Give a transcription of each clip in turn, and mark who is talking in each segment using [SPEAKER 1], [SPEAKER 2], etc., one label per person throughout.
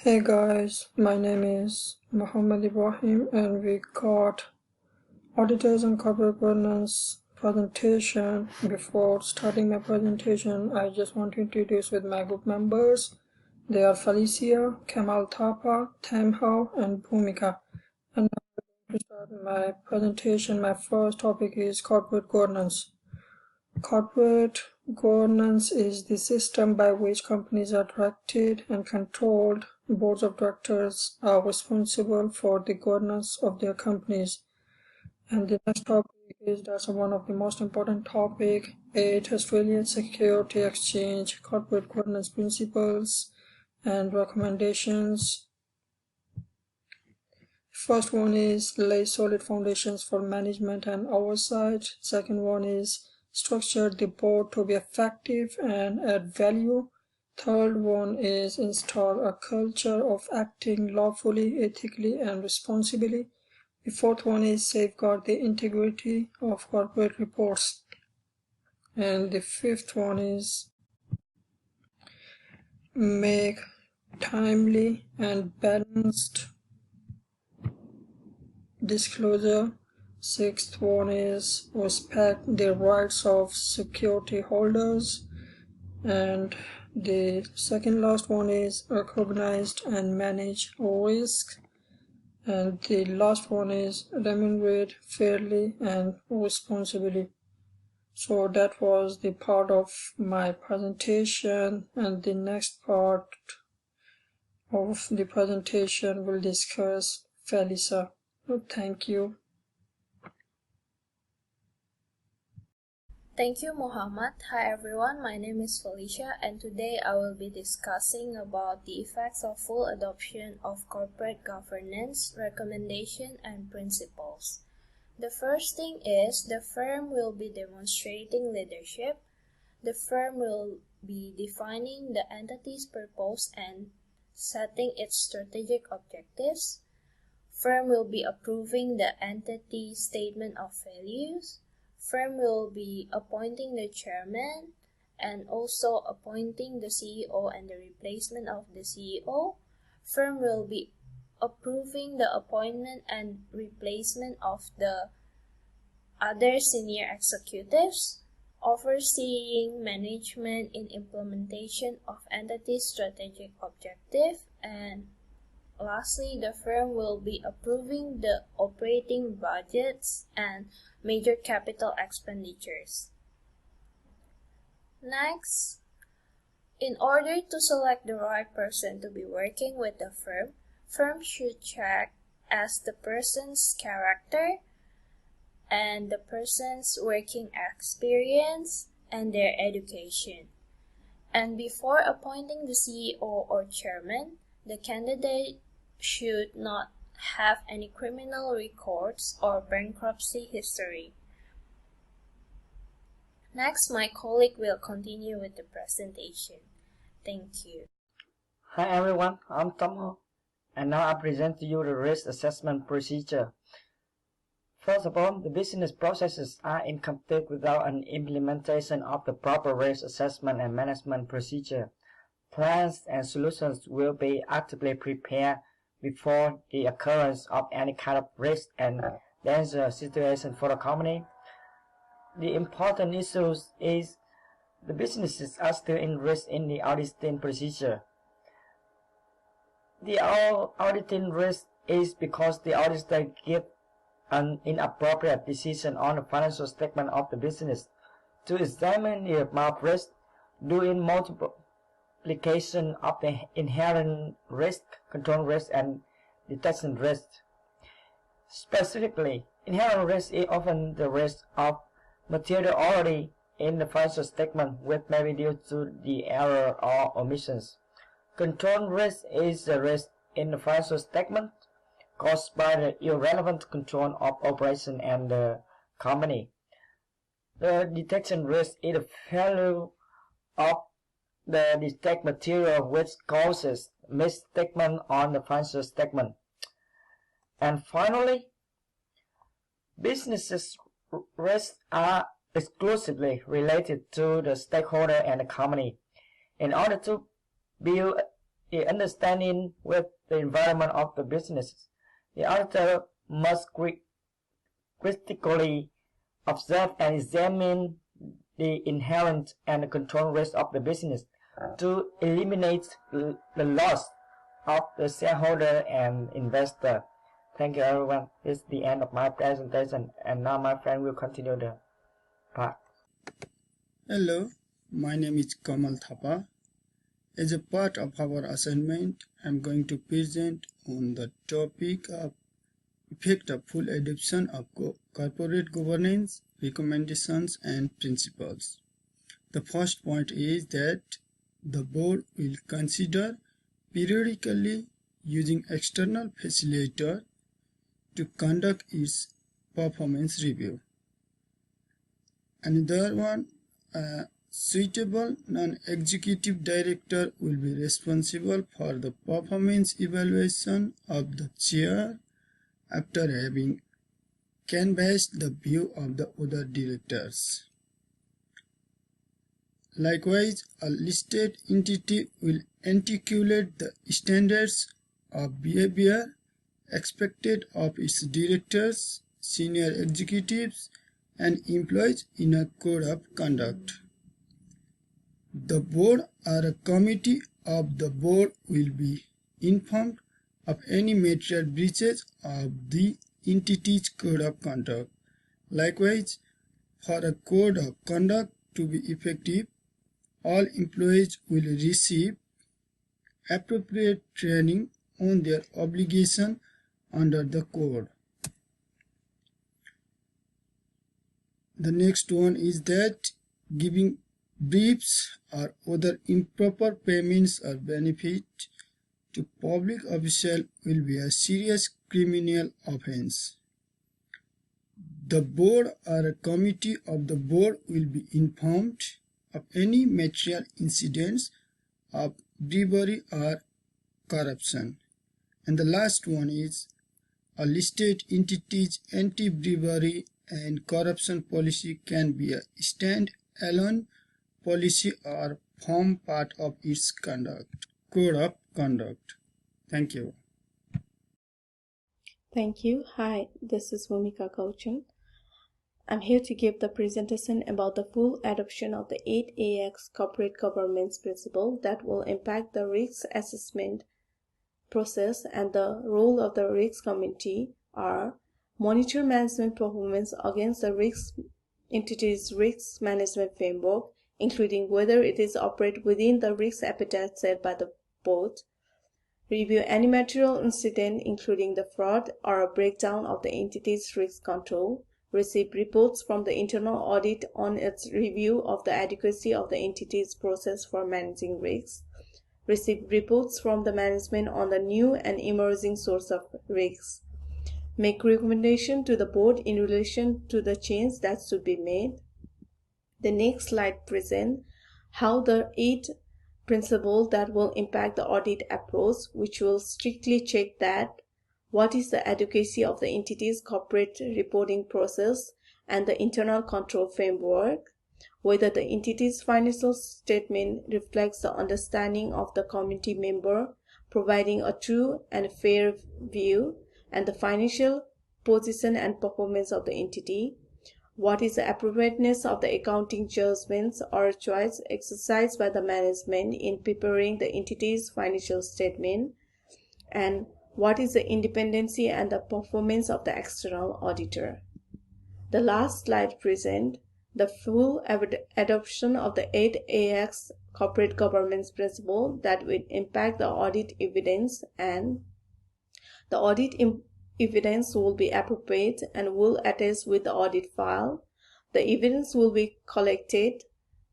[SPEAKER 1] Hey guys, my name is Muhammad Ibrahim and we got auditors and corporate governance presentation. Before starting my presentation, I just want to introduce with my group members. They are Felicia, Kamal Thapa, Tamhao, and Bhumika. And now I'm going to start my presentation. My first topic is corporate governance. Corporate governance is the system by which companies are directed and controlled. Boards of directors are responsible for the governance of their companies. And the next topic is that's one of the most important topic, 8 Australian Security Exchange corporate governance principles and recommendations. First one is lay solid foundations for management and oversight. Second one is structure the board to be effective and add value. Third one is install a culture of acting lawfully, ethically, and responsibly. The fourth one is safeguard the integrity of corporate reports. And the fifth one is make timely and balanced disclosure. Sixth one is respect the rights of security holders. And the second last one is recognized and manage risk. And the last one is remunerate fairly and responsibly. So that was the part of my presentation, and the next part of the presentation will discuss Felisa. Thank you.
[SPEAKER 2] Thank you, Muhammad. Hi everyone, my name is Felicia and today I will be discussing about the effects of full adoption of corporate governance, recommendation, and principles. The first thing is the firm will be demonstrating leadership. The firm will be defining the entity's purpose and setting its strategic objectives. Firm will be approving the entity statement of values. Firm will be appointing the chairman and also appointing the CEO and the replacement of the CEO. Firm will be approving the appointment and replacement of the other senior executives, overseeing management in implementation of entity's strategic objective, and lastly, the firm will be approving the operating budgets and major capital expenditures. Next, in order to select the right person to be working with the firm should check as the person's character and the person's working experience and their education. And before appointing the CEO or chairman, the candidate should not have any criminal records or bankruptcy history. Next, my colleague will continue with the presentation. Thank you.
[SPEAKER 3] Hi everyone, I'm Tom, and now I present to you the risk assessment procedure. First of all, the business processes are incomplete without an implementation of the proper risk assessment and management procedure. Plans and solutions will be actively prepared before the occurrence of any kind of risk and danger situation for the company. The important issue is the businesses are still in risk in the auditing procedure. The auditing risk is because the auditor gives an inappropriate decision on the financial statement of the business. To examine the above risk, doing multiple application of the inherent risk, control risk, and detection risk. Specifically, inherent risk is often the risk of material already in the financial statement, which may be due to the error or omissions. Control risk is the risk in the financial statement caused by the irrelevant control of operation and the company. The detection risk is the failure of the detect material which causes misstatement on the financial statement. And finally, businesses risks are exclusively related to the stakeholder and the company. In order to build a understanding with the environment of the business. The auditor must critically observe and examine the inherent and control risk of the business to eliminate the loss of the shareholder and investor. Thank you, everyone. This is the end of my presentation, and now my friend will continue the part.
[SPEAKER 4] Hello, my name is Kamal Thapa. As a part of our assignment, I am going to present on the topic of effect of full adoption of corporate governance, recommendations and principles. The first point is that the board will consider periodically using external facilitator to conduct its performance review. Another one, suitable non-executive director will be responsible for the performance evaluation of the chair after having canvassed the view of the other directors. Likewise, a listed entity will articulate the standards of behavior expected of its directors, senior executives, and employees in a code of conduct. The board or a committee of the board will be informed of any material breaches of the entity's code of conduct. Likewise, for a code of conduct to be effective, all employees will receive appropriate training on their obligation under the code. The next one is that giving briefs or other improper payments or benefit to public official will be a serious criminal offense. The board or a committee of the board will be informed of any material incidents of bribery or corruption. And the last one is a listed entity's anti-bribery and corruption policy can be a stand-alone policy or form part of its code of conduct. Thank you.
[SPEAKER 5] Thank you. Hi, this is Bhumika Kauchan. I'm here to give the presentation about the full adoption of the 8AX corporate governance principle that will impact the risk assessment process, and the role of the risk committee are monitor management performance against the risk entity's risk management framework, including whether it is operate within the risk appetite set by the board, review any material incident including the fraud or a breakdown of the entity's risk control, receive reports from the internal audit on its review of the adequacy of the entity's process for managing risks, receive reports from the management on the new and emerging source of risks, make recommendation to the board in relation to the change that should be made. The next slide presents how the 8 principles that will impact the audit approach, which will strictly check that what is the adequacy of the entity's corporate reporting process and the internal control framework, whether the entity's financial statement reflects the understanding of the committee member, providing a true and fair view, and the financial position and performance of the entity, what is the appropriateness of the accounting judgments or choice exercised by the management in preparing the entity's financial statement, and what is the independency and the performance of the external auditor. The last slide presents the full adoption of the 8AX corporate governance principle that will impact the audit evidence, and the audit evidence will be appropriate and will attach with the audit file. The evidence will be collected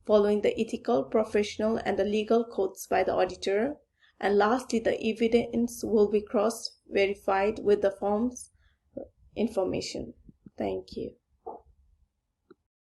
[SPEAKER 5] following the ethical, professional, and the legal codes by the auditor. And lastly, the evidence will be cross-verified with the firm's information. Thank you.